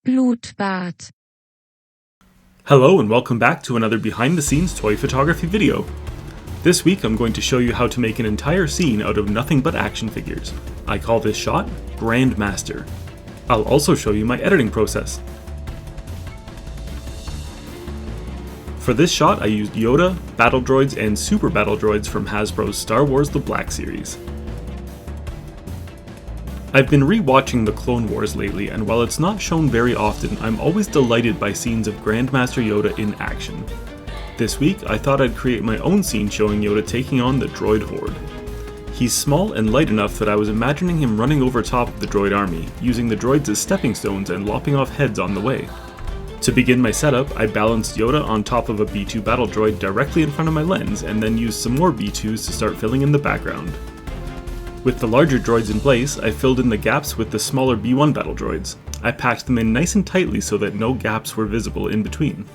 Blutbart. Hello and welcome back to another behind the scenes toy photography video. This week I'm going to show you how to make an entire scene out of nothing but action figures. I call this shot Grand Master. I'll also show you my editing process. For this shot I used Yoda, Battle Droids, and Super Battle Droids from Hasbro's Star Wars The Black Series. I've been re-watching the Clone Wars lately, and while it's not shown very often, I'm always delighted by scenes of Grand Master Yoda in action. This week, I thought I'd create my own scene showing Yoda taking on the droid horde. He's small and light enough that I was imagining him running over top of the droid army, using the droids as stepping stones and lopping off heads on the way. To begin my setup, I balanced Yoda on top of a B2 Battle Droid directly in front of my lens, and then used some more B2s to start filling in the background. With the larger droids in place, I filled in the gaps with the smaller B1 Battle Droids. I packed them in nice and tightly so that no gaps were visible in between.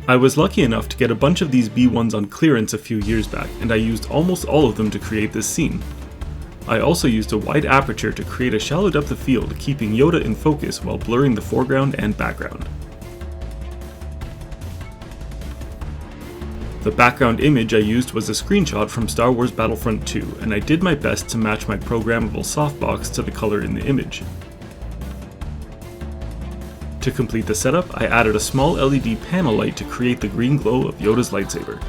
I was lucky enough to get a bunch of these B1s on clearance a few years back, and I used almost all of them to create this scene. I also used a wide aperture to create a shallow depth of field, keeping Yoda in focus while blurring the foreground and background. The background image I used was a screenshot from Star Wars Battlefront 2, and I did my best to match my programmable softbox to the color in the image. To complete the setup, I added a small LED panel light to create the green glow of Yoda's lightsaber.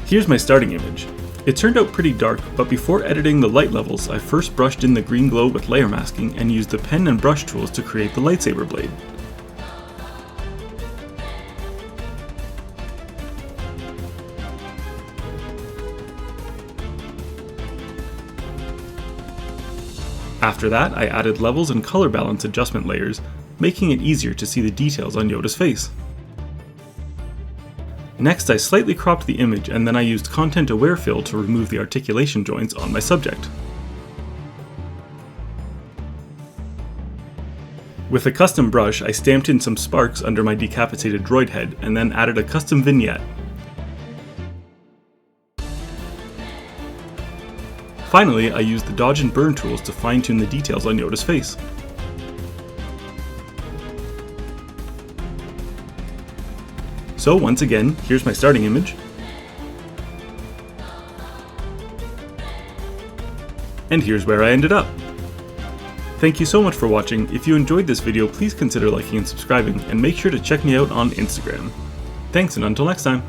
Here's my starting image. It turned out pretty dark, but before editing the light levels, I first brushed in the green glow with layer masking and used the pen and brush tools to create the lightsaber blade. After that, I added levels and color balance adjustment layers, making it easier to see the details on Yoda's face. Next, I slightly cropped the image, and then I used Content Aware Fill to remove the articulation joints on my subject. With a custom brush, I stamped in some sparks under my decapitated droid head, and then added a custom vignette. Finally, I used the dodge and burn tools to fine-tune the details on Yoda's face. So once again, here's my starting image. And here's where I ended up. Thank you so much for watching. If you enjoyed this video, please consider liking and subscribing, and make sure to check me out on Instagram. Thanks, and until next time.